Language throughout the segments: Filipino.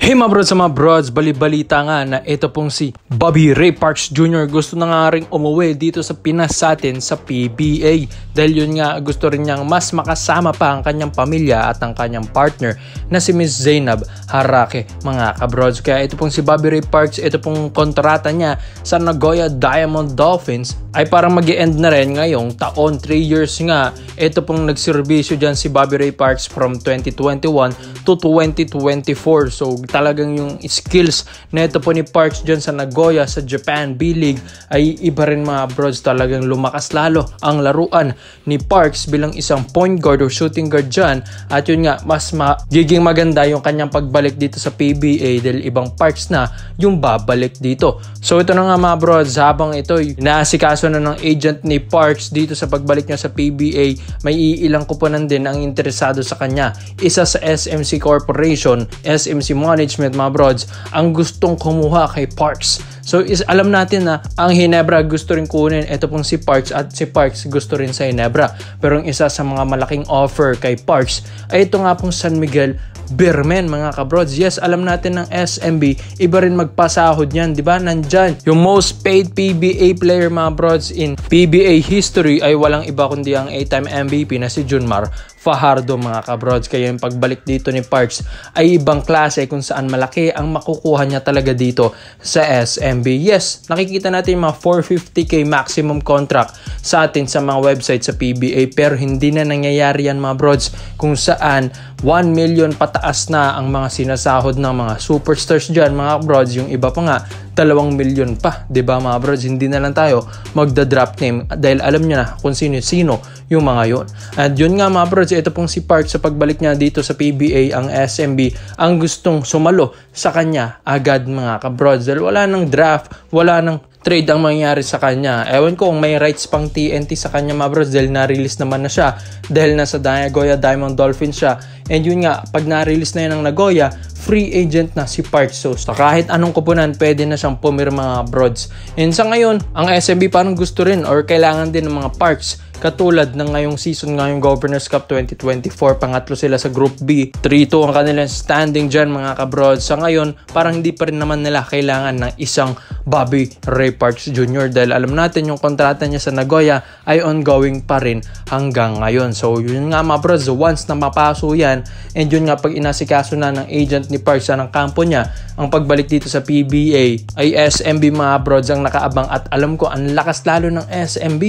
Hey mga brods sa mga brods, bali-balita nga na ito pong si Bobby Ray Parks Jr. gusto na nga rin umuwi dito sa Pinas sa atin sa PBA. Dahil yun nga gusto rin niyang mas makasama pa ang kanyang pamilya at ang kanyang partner na si Miss Zainab Harake mga kabrods. Kaya ito pong si Bobby Ray Parks, ito pong kontrata niya sa Nagoya Diamond Dolphins ay parang mag-e-end na rin ngayong taon. 3 years nga ito pong nagserbisyo dyan si Bobby Ray Parks from 2021 to 2024. So talagang yung skills na ito po ni Parks dyan sa Nagoya sa Japan B-League ay iba rin mga brods. Talagang lumakas lalo ang laruan ni Parks bilang isang point guard or shooting guard dyan. At yun nga mas magiging maganda yung kanyang pagbalik dito sa PBA dahil ibang Parks na yung babalik dito. So ito na nga mga brods, habang ito inaasikaso na ng agent ni Parks dito sa pagbalik niya sa PBA, may iilang kuponan din ang interesado sa kanya. Isa sa SMC Corporation, SMC Management mga brods, ang gustong kumuha kay Parks. So alam natin na ang Ginebra gusto rin kunin ito pong si Parks at si Parks gusto rin sa Ginebra. Pero ang isa sa mga malaking offer kay Parks ay ito nga pong San Miguel Beermen mga kabrods. Yes, alam natin ng SMB, iba rin magpasahod yan, di ba? Nandyan yung most paid PBA player mga brods in PBA history ay walang iba kundi ang 8-time MVP na si Junmar Fajardo mga kabrods. Kaya yung pagbalik dito ni Parks ay ibang klase kung saan malaki ang makukuha niya talaga dito sa SMB. Yes, nakikita natin yung mga 450k maximum contract sa atin sa mga website sa PBA, pero hindi na nangyayari yan mga brods kung saan 1 million pataas na ang mga sinasahod ng mga superstars dyan mga brods. Yung iba pa nga 2 million pa, di ba mga brods? Hindi na lang tayo magda-drop name dahil alam nyo na kung sino-sino yung mga yon. At yun nga mga brods, ito pong si Parks sa pagbalik niya dito sa PBA, ang SMB ang gustong sumalo sa kanya agad mga kabrods dahil wala nang draft, wala nang trade ang mangyayari sa kanya. Ewan ko kung may rights pang TNT sa kanya mga bros dahil na-release naman na siya dahil nasa Nagoya Diamond Dolphins siya. And yun nga, pag na-release na yun ng Nagoya, free agent na si Parks. So kahit anong kupunan, pwede na siyang pumirma mga brods. And sa ngayon, ang SMB parang gusto rin or kailangan din ng mga Parks. Katulad ng ngayong season, ngayong Governors Cup 2024, pangatlo sila sa Group B. 3-2 ang kanilang standing dyan mga kabrods. Sa ngayon, parang hindi pa rin naman nila kailangan ng isang Bobby Ray Parks Jr. dahil alam natin yung kontrata niya sa Nagoya ay ongoing pa rin hanggang ngayon. So yun nga mga bros, once na mapaso yan, and yun nga pag inasikaso na ng agent ni Parks ng kampo niya, ang pagbalik dito sa PBA ay SMB mga brods ang nakaabang. At alam ko ang lakas lalo ng SMB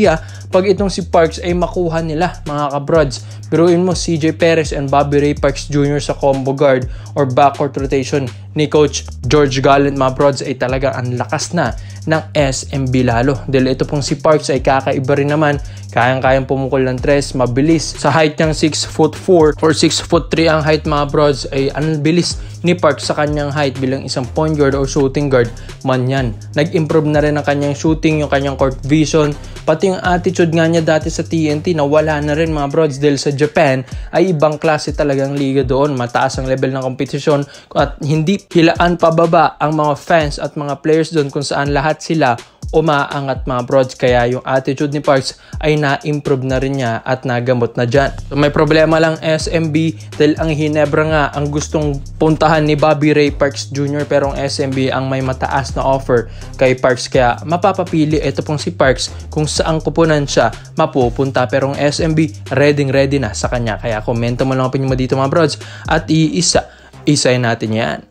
pag itong si Parks ay makuha nila mga kabrods. Biruin mo CJ Perez and Bobby Ray Parks Jr. sa combo guard or backcourt rotation ni Coach George Gallant mga brods ay talaga ang lakas na ng SMB lalo. Dahil ito pong si Parks ay kakaiba rin naman, kayang-kayang pumukol ng tres, mabilis. Sa height niyang 6'4" or 6'3" ang height mga brods ay ang bilis ni Parks sa kanyang height bilang isang point guard or shooting guard man yan. Nag-improve na rin ang kanyang shooting, yung kanyang court vision, pati yung attitude nga niya dati sa TNT na wala na rin mga brods dahil sa Japan ay ibang klase talagang liga doon. Mataas ang level ng kompetisyon at hindi hilaan pababa ang mga fans at mga players doon kung saan lahat sila umaangat mga brods. Kaya yung attitude ni Parks ay na-improve na rin niya at nagamot na dyan. So may problema lang SMB dahil ang Ginebra nga ang gustong puntahan ni Bobby Ray Parks Jr. pero ang SMB ang may mataas na offer kay Parks. Kaya mapapapili ito pong si Parks kung saan kupunan siya mapupunta. Pero ang SMB ready na sa kanya. Kaya komento mo lang opinion mo dito mga brods at isayin natin yan.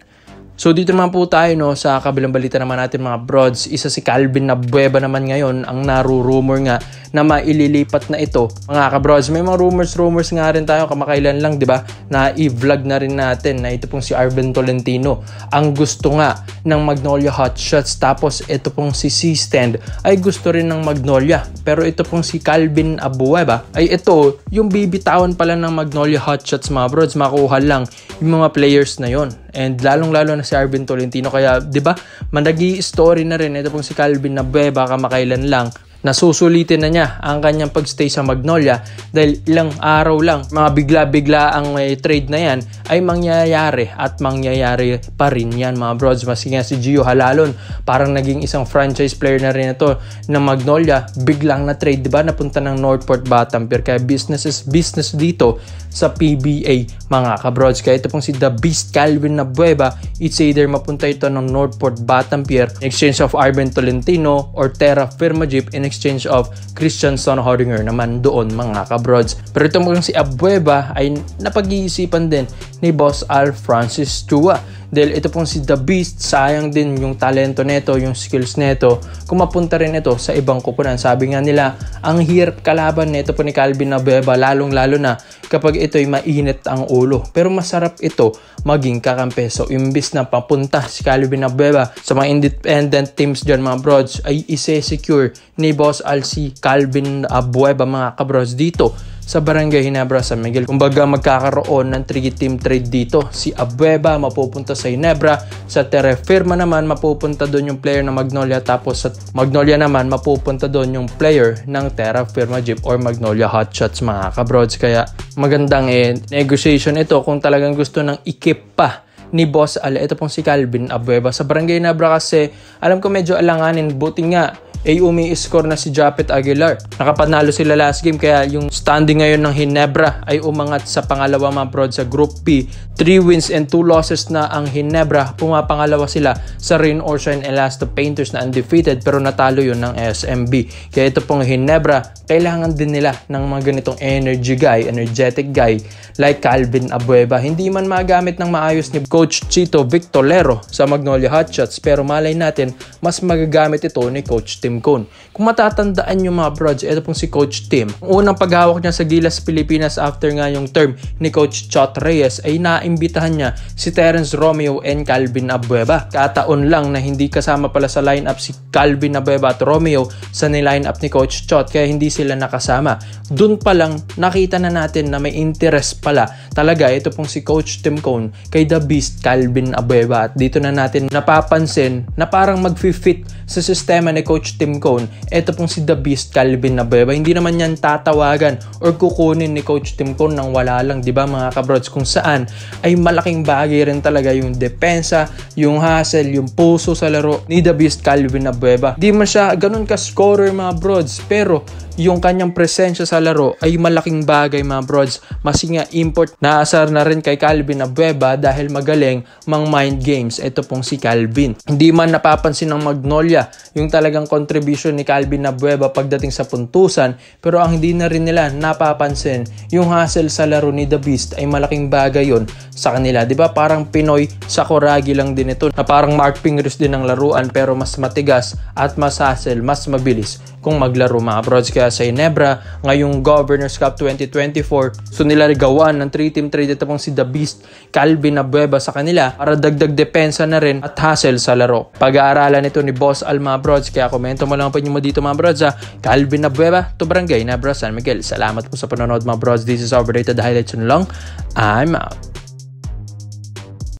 So dito naman po tayo sa kabilang balita naman natin mga brods. Isa si Calvin Abueva naman ngayon ang naru-rumor nga na maililipat na ito mga kabrods. May mga rumors nga rin tayo kamakailan lang, di ba? Na i-vlog na rin natin na ito pong si Arvin Tolentino ang gusto nga ng Magnolia Hotshots. Tapos ito pong si C-Stand ay gusto rin ng Magnolia. Pero ito pong si Calvin Abueva ay ito yung bibitawan pala ng Magnolia Hotshots mga brods. Makuha lang yung mga players na yon. And lalong-lalo na si Arvin Tolentino. Kaya, di ba, managi-story na rin. Ito pong si Calvin Abueva, kamakailan lang, nasusulitin na niya ang kanyang pagstay sa Magnolia dahil ilang araw lang, mga bigla-bigla ang trade na yan ay mangyayari at mangyayari pa rin yan mga brods. Maski nga si Gio Halalon, parang naging isang franchise player na rin ito ng Magnolia, biglang na trade, diba? Napunta ng Northport Batamper. Kaya business is business dito sa PBA mga kabrods. Kaya ito pong si The Beast Calvin Abueva, it's either mapunta ito ng Northport Batampier in exchange of Arben Tolentino or Terra Firma Jeep in exchange of Christian Sonhoringer naman doon mga kabrods. Pero ito pong si Abueva ay napag-iisipan din ni Boss Al Francis Chua. Dahil ito pong si The Beast, sayang din yung talento neto, yung skills neto, kung mapunta rin ito sa ibang kupunan. Sabi nga nila, ang hirap kalaban neto po ni Calvin Abueva, lalong-lalo na kapag ito'y mainit ang ulo. Pero masarap ito maging kakampi. So, imbis na papunta si Calvin Abueva sa mga independent teams dyan mga brods, ay ise-secure ni Boss Al si Calvin Abueva mga kabrods dito sa Barangay Ginebra, San Miguel. Kumbaga magkakaroon ng 3-team trade dito. Si Abueva mapupunta sa Ginebra, sa Terra Firma naman mapupunta doon yung player ng Magnolia, tapos sa Magnolia naman mapupunta doon yung player ng Terra Firma Jeep or Magnolia Hotshots mga kabrods. Kaya magandang negotiation ito kung talagang gusto ng ikip pa ni Boss Al. Ito pong si Calvin Abueva sa Barangay Ginebra, kasi alam ko medyo alanganin, buti nga ay umi-score na si Japet Aguilar. Nakapanalo sila last game, kaya yung standing ngayon ng Ginebra ay umangat sa pangalawa mga prod sa Group P. 3 wins and 2 losses na ang Ginebra. Pumapangalawa sila sa Rain or Shine Elasto Painters na undefeated, pero natalo yun ng SMB. Kaya ito pong Ginebra, kailangan din nila ng mga ganitong energetic guy like Calvin Abueva. Hindi man magamit ng maayos ni Coach Chito Victolero sa Magnolia Hotshots, pero malay natin mas magagamit ito ni Coach Tim Cone. Kung matatandaan nyo mga brods, ito pong si Coach Tim. Ang unang paghawak niya sa Gilas Pilipinas after nga yung term ni Coach Chot Reyes ay naimbitahan niya si Terence Romeo and Calvin Abueva. Kataon lang na hindi kasama pala sa lineup si Calvin Abueva at Romeo sa lineup ni Coach Chot, kaya hindi sila nakasama. Doon pa lang nakita na natin na may interest pala talaga ito pong si Coach Tim Cone kay The Beast Calvin Abueva, at dito na natin napapansin na parang mag-fit sa sistema ni Coach Tim Cone. Ito pong si The Beast Calvin Abueva, hindi naman yan tatawagan or kukunin ni Coach Tim Cone nang wala lang, di ba mga kabrods, kung saan ay malaking bagay rin talaga yung depensa, yung hustle, yung puso sa laro ni The Beast Calvin Abueva. Di man siya ganun ka-scorer mga brods, pero yung kanyang presensya sa laro ay malaking bagay mga brods. Nga import, naasar na rin kay Calvin Abueva dahil magaling mang mind games. Ito pong si Calvin. Hindi man napapansin ng Magnolia yung talagang contribution ni Calvin Abueva pagdating sa puntusan, pero ang hindi na rin nila napapansin yung hustle sa laro ni The Beast ay malaking bagay yon sa kanila. Diba parang Pinoy Sakuragi lang din ito, na parang Mark Pingris din ang laruan, pero mas matigas at mas hustle, mas mabilis kung maglaro mga brods. Kaya sa Ginebra ngayong Governors Cup 2024, so nilarigawan ng 3-team trade ito pong si The Beast Calvin Abueva sa kanila para dagdag depensa na rin at hustle sa laro. Pag-aaralan ito ni Boss Al mga brods, kaya komento mo lang po nyo dito mga brods ha. Calvin Abueva to Barangay Ginebra, San Miguel. Salamat po sa panonood mga brods. This is Overrated Highlights lang. I'm out.